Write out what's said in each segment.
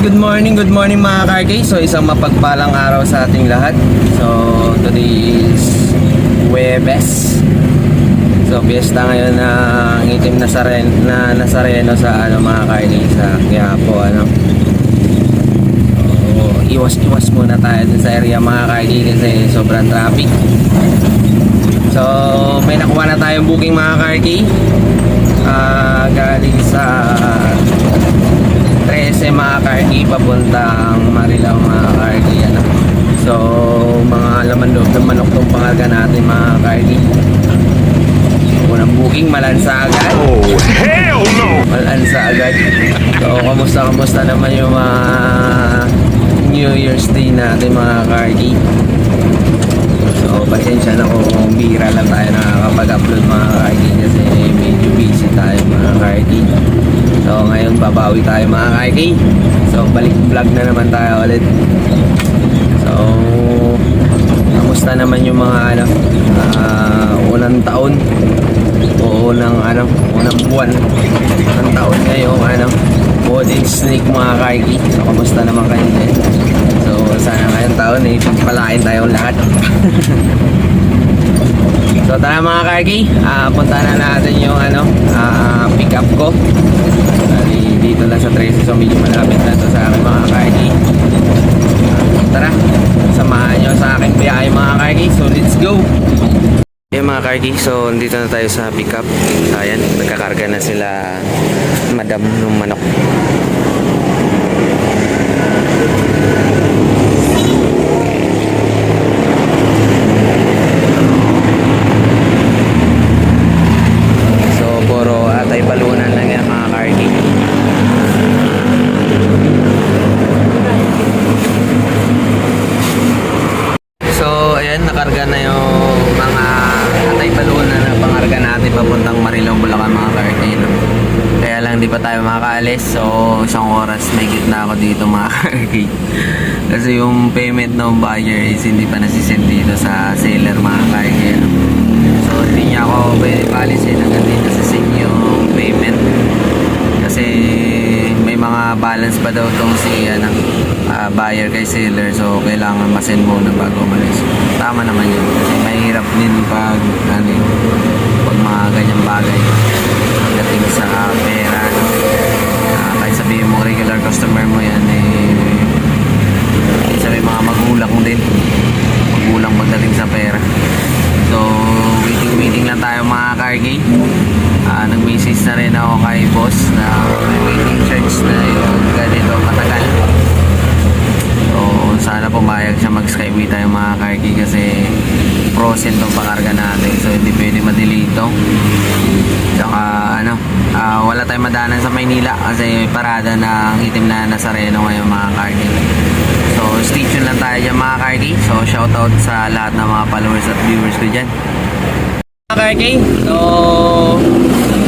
good morning mga kargay. So isang mapagpalang araw sa ating lahat. So today is Huwebes. So fiesta ngayon ng itim na Nazareno sa mga kargay sa Quiapo So iwas muna tayo dun sa area mga kargay kasi sobrang traffic. So may nakuha na tayong booking mga kargay. Galing sa 13 mga kargi papuntang Marilao mga kargi So mga laman loob ng manok tong pangarga natin mga kargi. Unang booking malansa agad. Oh hell no! Malansa agad. So kamusta naman yung mga New Year's Day natin mga kargi. So pasensya na kung bihira lang tayo nakakapag-upload mga kargi kasi medyo busy tayo mga kargi. So ngayon babawi tayo mga kargi. So balik vlog na naman tayo ulit. So kamusta naman yung mga unang taon o unang buwan ng taon ngayong Golden Snake mga kargi. So kamusta naman kayo din? So sana ngayong taon pagpalain tayong lahat. So tara mga kargi, punta na natin yung pick up ko. Dito lang sa 13, so medyo malapit na to sa akin mga kargi. Tara, samahan nyo sa aking biyahe mga kargi. So let's go. Yung mga kargi, so dito na tayo sa pick up. Ayan, nagkakarga na sila madam ng manok. Nakarga na yung mga atay-balunan na pangarga natin papuntang Marilao, Bulacan mga kargi. Kaya lang di pa tayo makakaalis. So isang oras may gitna ako dito mga kargi. Kasi yung payment ng buyer is hindi pa nasisend dito sa seller mga kargi. So hindi niya ako pwede palisin hanggang dito sa sinyo payment. Kasi may mga balance pa daw tong si buyer kay seller. So kailangan masend muna bago umalis. Tama naman yun kasi mahirap din pag mga ganyang bagay pagdating sa pera kahit sabihin mo regular customer mo yan sabi mga magulang pagdating sa pera. So waiting lang tayo mga kargi. Nag-message na rin ako kay boss na may waiting charge na yung ganito matagal. So sana pumayag siya mag-skyway tayo mga kargi kasi frozen tong pangarga natin. So hindi pwede ma-delay ito. Tsaka wala tayong madanan sa Maynila kasi parada ng itim na Nazareno ngayon mga kargi. So stay tuned lang tayo dyan mga kargi. So shoutout sa lahat ng mga followers at viewers ko dyan mga kargi. So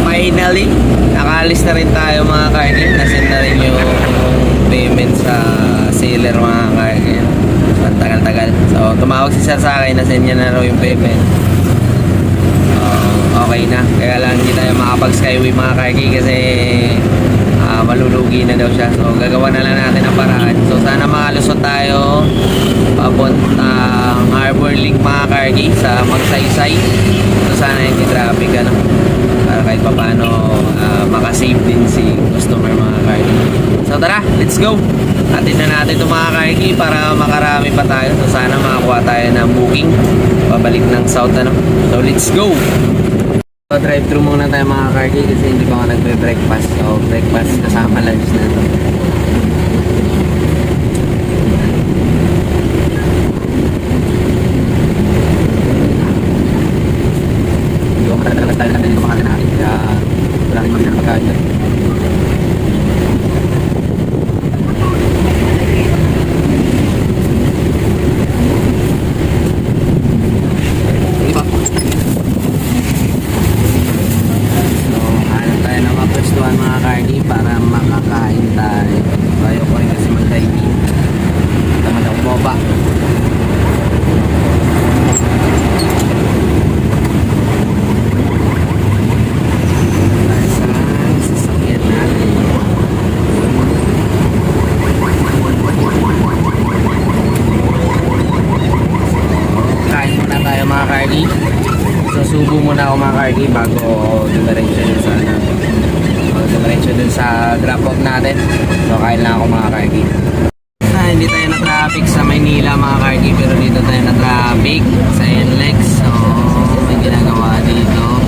finally nakaalis na rin tayo mga kargi. Nasend na rin yung payment sa seller mga kargi. Ang tagal-tagal. So tumawag si sir sa akin, nasend niya na raw yung payment. Okay na. Kaya lang hindi tayo makapag-skyway mga kargi kasi malulugi na daw siya. So gagawa na lang natin ang paraan. So sana makalusot tayo papuntang Harbor Link mga kargi sa Magsaysay. So sana hindi traffic para kahit paano makasave din si customer mga kargi. So tara, let's go. Atin na natin itong mga kargi para makarami pa tayo. So sana makakuha tayo ng booking pabalik ng South So let's go. So drive thru muna tayo mga kargi kasi hindi pa ako nagbe-breakfast. So breakfast kasama lunch na ito. Hindi ko matatalas tayo natin yung makalan natin kaya wala rin kami nakapagkain. Mga kargi para makakain tayo. So ayaw ko rin kasi mag-dining. Tamad ako boba. Tayo sa sasakyan. So kain lang ako mga kargi. Hindi tayo na traffic sa Maynila mga kargi, pero dito tayo na traffic sa NLEX. So may ginagawa dito.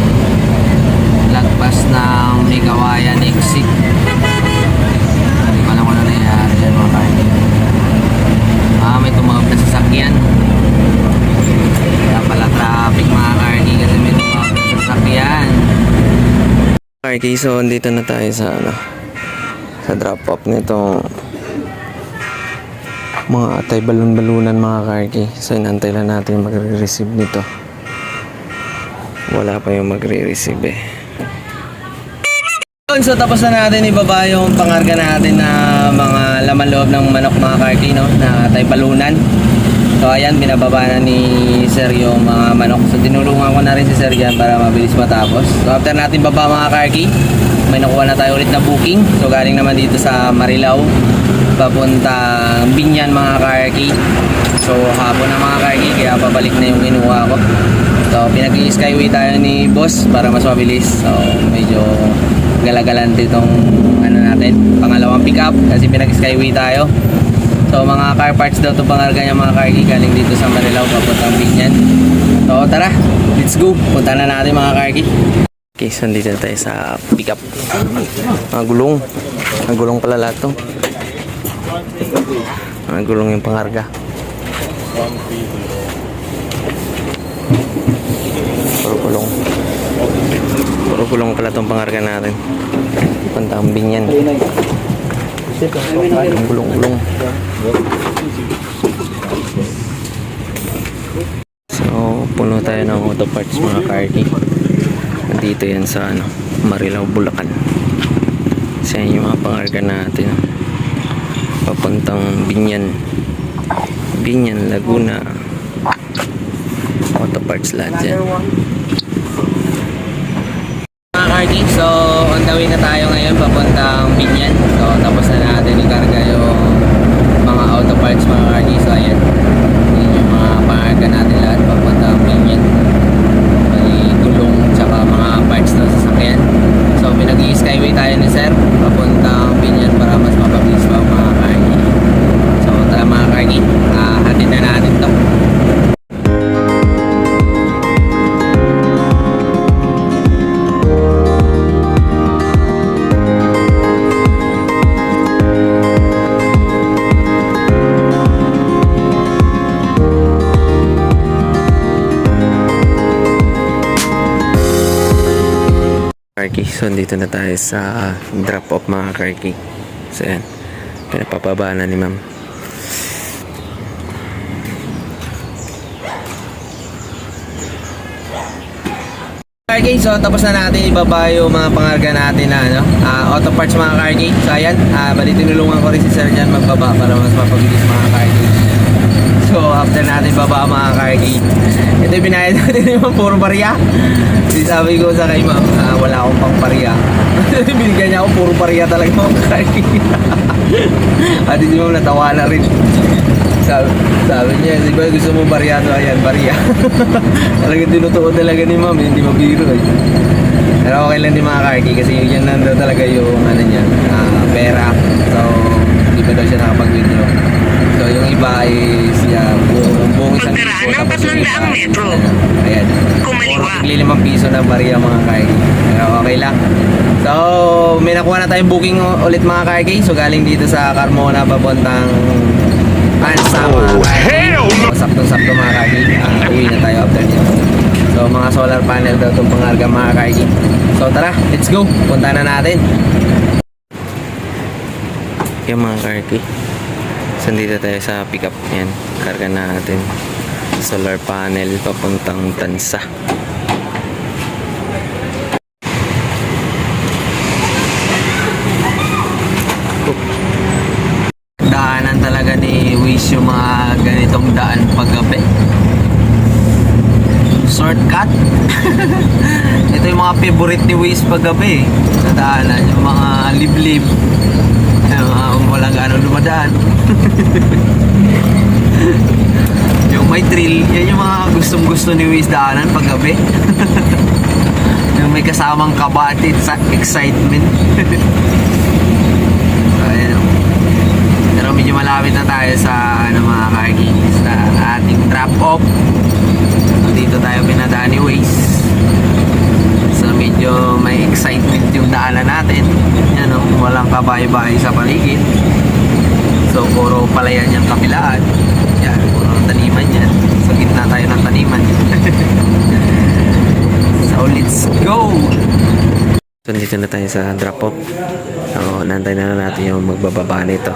Lagpas ng Migawayan exit. Hindi ko alam kung ano nangyayari dyan mga kargi. May tumawag na sasakyan. Kaya pala traffic mga kargi kasi may tumawag na sasakyan. Okay, so dito na tayo sa sa drop off nito mga atay balon-balunan mga kargi. So inantay lang natin magre-receive nito. Wala pa yung magre-receive eh. So tapos na natin ibaba yung pangarga natin na mga laman loob ng manok mga kargi, no? Na atay balunan. So ayan, binababa na ni Sir yung mga manok. So tinulungan ko na rin si Sir yan para mabilis matapos. So after natin baba mga kargi, may nakuha na tayo ulit na booking. So galing naman dito sa Marilao papunta Binyan mga kargi. So hapon na mga kargi, kaya pabalik na yung kinuha ko. So pinag-skyway tayo ni boss para mas mabilis. So medyo galagalan ditong natin, pangalawang pick up kasi pinag-skyway tayo. So mga car parts daw itong pangarga niya mga kargi galing dito sa Marilao papuntang Binyan. So tara, let's go. Punta na natin mga kargi. Okay, so dito tayo sa pick up. Mga gulong. Mga gulong pala lahat to. Mga gulong yung pangarga. Puro gulong. Puro gulong pala itong pangarga natin. Papuntang Binyan. Gulong-gulong. So, puno tayo ng auto parts mga kargi. Dito yan sa Marilao, Bulacan. Kasi yan yung mga pangarga natin. Papuntang Binyan. Binyan, Laguna. Auto parts lahat yan. Mga kargi, so on the way na tayo ngayon papuntang Binyan. So tapos na natin ikarga yung mga auto parts mga kargi. So ayan, yun yung mga pangarga natin lahat papuntang Binyan. May gulong tsaka mga parts na sasakyan. So pinag-i-skyway tayo ni Sir papuntang Binyan para mas mapabilis pa mga kargi. So tara mga kargi, hatid na natin to. Karki, so dito na tayo sa drop off mga karki. So yan, pinapababa na ni ma'am. Karki, so tapos na natin ibaba yung mga pangarga natin na auto parts mga karki. So ayan, bali tinulungan ko rin si Sir dyan magbaba para mas mapabilis mga karki. So after natin baba mga kargi, ito yung binayad natin yung puro barya. Sabi ko sa kay ma'am, wala akong pang barya. Binigyan niya ako puro barya talaga mga kargi. At si ma'am natawa na rin. Sabi niya, di ba gusto mo barya? So ayan, barya. Talagang tinutuon talaga ni ma'am, hindi mabiro eh. Pero okay lang din mga kargi kasi yun nando talaga yung niya, pera. So hindi pa daw siya nakapag-withdraw. So yung iba is buong isang piso tapos yung iba ayan, puro tig-5 piso na barya mga kargi. Pero okay lang. So may nakuha na tayong booking ulit mga kargi. So galing dito sa Carmona papuntang Ansa mga kargi. So saktong-sakto mga kargi, uwi na tayo after nito. So mga solar panel daw itong pangarga mga kargi. So tara, let's go, punta na natin. Yung mga kargi, so dito tayo sa pick up. Yan, karga natin solar panel papuntang Tansa. Daanan talaga ni Wish yung mga ganitong daan paggabi. Shortcut. Ito yung mga favorite ni Wish paggabi sa daanan, yung mga liblib, yung mga walang gano'ng dumadaan. Yung may thrill, yan yung mga gustong-gusto ni Wiz daanan paggabi. Yung may kasamang kaba at excitement. So, ayan o. malapit na tayo sa mga kargi, sa ating drop off. So, dito tayo pinadaan ni Waze. So medyo may excitement yung daanan natin. Yan o, walang kabahay-bahay sa paligid. So puro palayan yung kabilaan. Yan, puro taniman yan. So gitna tayo ng taniman. So let's go! So dito na tayo sa drop-off. So nantay na natin yung magbababa nito.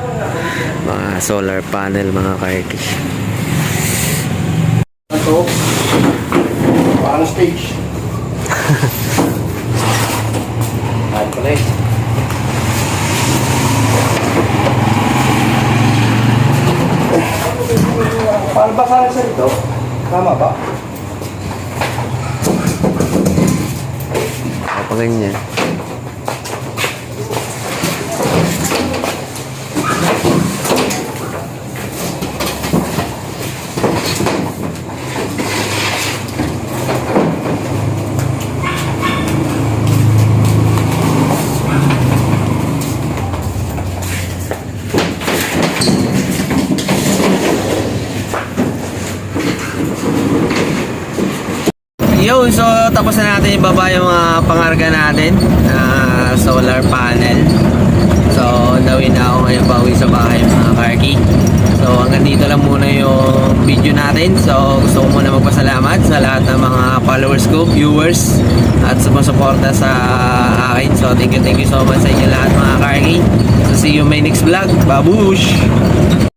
Mga solar panel, mga karki. Ito, parang stage. Ay pala eh. Paano ba sana sa ito? Tama ba? Kapag ganyan. Yo, so tapos na natin ibaba yung mga pangarga natin na solar panel. So, dawin na ako ngayon pauwi sa bahay mga karki. So, hanggang dito lang muna yung video natin. So, gusto ko muna magpasalamat sa lahat ng mga followers ko, viewers, at sumusuporta sa akin. So, thank you so much sa inyo lahat mga karki. So, see you in my next vlog. Babush!